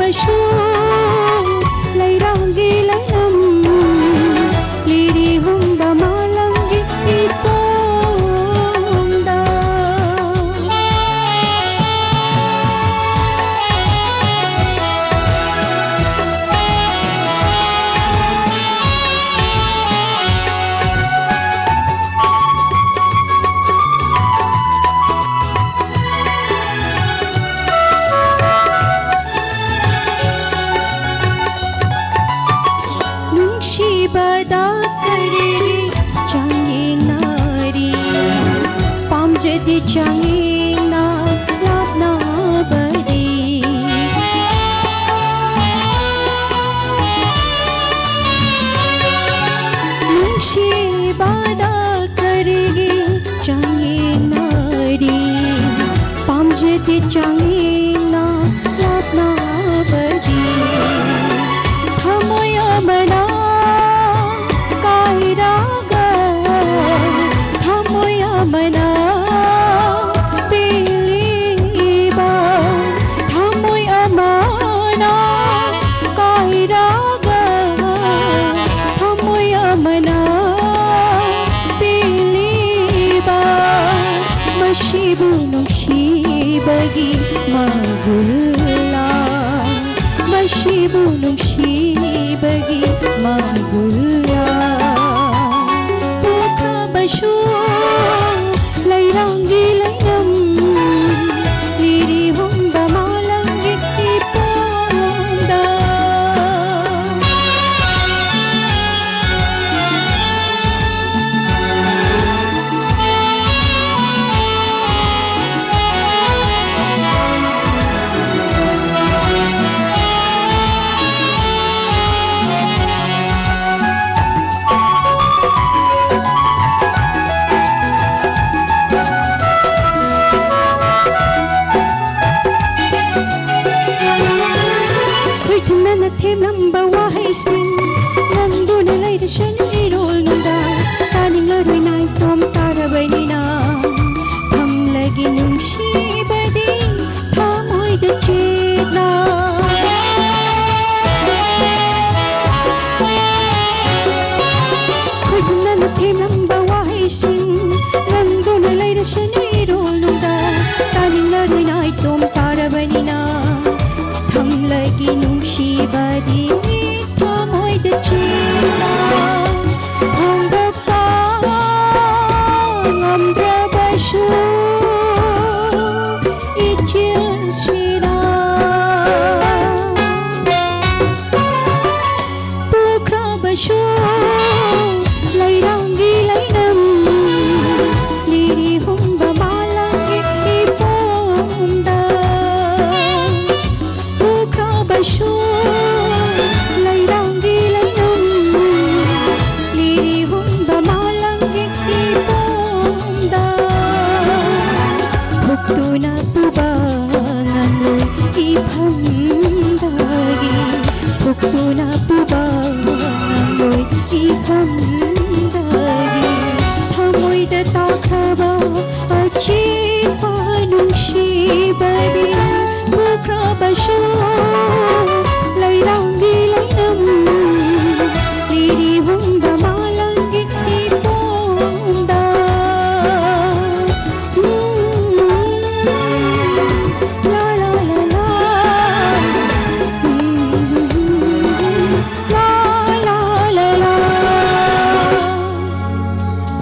ꯄꯨꯈ꯭ꯔꯕꯁꯨ ꯂꯩꯔꯥꯡꯒꯤ ꯂꯩꯅꯝ ꯂꯤꯔꯤꯍꯨꯝꯕ ꯃꯥꯂꯪꯒꯤ ꯏꯄꯣꯝꯗ ꯅꯨꯡꯁꯤꯕꯗ ꯀꯔꯤꯒꯤ ꯆꯥꯡꯌꯦꯡꯅꯔꯤ ꯄꯥꯝꯖꯗꯦ ꯆꯥꯡꯌꯦꯡꯅ ꯂꯥꯞꯅꯕꯗꯤ ꯅꯨꯡꯁꯤꯕꯗ ꯀꯔꯤꯒꯤ ꯆꯥꯡꯌꯦꯡꯅꯔꯤ ꯄꯥꯝꯖꯗꯦ ꯆꯥꯡꯌꯦꯡꯅ ꯂꯥꯞꯅꯕꯗꯤ ꯊꯃꯣꯏ ꯑꯃꯅ ꯀꯥꯏꯔꯒ ꯊꯃꯣꯏ ꯑꯃꯅ ꯄꯦꯜꯂꯤꯕ ꯊꯃꯣꯏ ꯑꯃꯅ ꯀꯥꯏꯔꯒ ꯊꯃꯣꯏ ꯑꯃꯅ ꯄꯦꯜꯂꯤꯕ ꯃꯁꯤꯕꯨ ꯅꯨꯡꯁꯤꯕꯒꯤ ꯃꯒꯨꯜꯂ ꯃꯁꯤꯕు ꯅꯨꯡꯁꯤꯕꯒꯤ ꯃꯒꯨꯜꯂ ꯄꯨꯈ꯭ꯔꯕꯁꯨ ꯂꯩꯔꯥꯡꯒꯤ ꯂꯩꯅꯝ ꯂꯤꯔꯤꯍꯨꯝꯕ ꯃꯥꯂꯪꯒꯤ ꯏꯄꯣꯝꯗ ꯊꯦꯝꯂꯝꯕ ꯋꯥꯍꯩꯁꯤꯡ ꯅꯪꯗꯨꯅ ꯂꯩꯔꯁꯅꯨ ꯏꯔꯣꯜ ꯅꯨꯡꯗꯥꯡ ꯇꯥꯅꯤꯡꯂꯔꯣꯏ ꯅꯥꯏꯇꯣꯝ ꯇꯥꯔꯕꯅꯤꯅ ꯊꯝꯂꯒꯦ ꯅꯨꯡꯁꯤꯕꯗꯤ ꯊꯃꯣꯏꯗ ꯆꯦꯠꯅ ꯈꯨꯠꯅꯅ ꯊꯦꯝꯂꯝꯕ ꯋꯥꯍꯩꯁꯤꯡ ꯅꯪꯗꯨꯅ ꯂꯩꯔꯁꯅꯨ ꯏꯔꯣꯜ ꯅꯨꯡꯗꯥꯡ ꯇꯥꯅꯤꯡꯂꯔꯣꯏ ꯅꯥꯏꯇꯣꯝ ꯇꯥꯔꯕꯅꯤ나 ꯊꯝꯂꯒꯦ ꯅꯨꯡꯁꯤꯕꯗꯤ ꯊꯃꯣꯏꯗ ꯆꯦꯠꯅ ꯐꯣꯡꯗꯣꯛꯄ ꯉꯝꯗ꯭ꯔꯕꯁꯨ 이칠시나 푸크러버슈 ꯂꯩꯔꯥꯡꯒꯤ ꯂꯩꯅꯝ ꯂꯤꯔꯤꯍꯨꯝꯕ ꯃꯥꯂꯪꯒꯤ ꯏꯄꯣꯝꯗ 푸크러버슈 ꯂꯩꯔꯥꯡꯒꯤ ꯂꯩꯅꯝ ꯂꯤꯔꯤꯍꯨꯝꯕ ꯃꯥꯂꯪꯒꯤ ꯏꯄꯣꯝꯗ ꯐꯨꯛꯇꯨꯅ ꯄꯨꯕ ꯉꯝꯂꯣꯏ 이밤다기 푹도나 뿌바나로이 이밤다기 타모이다 타크라바 아치파 농시바리 부크라바쇼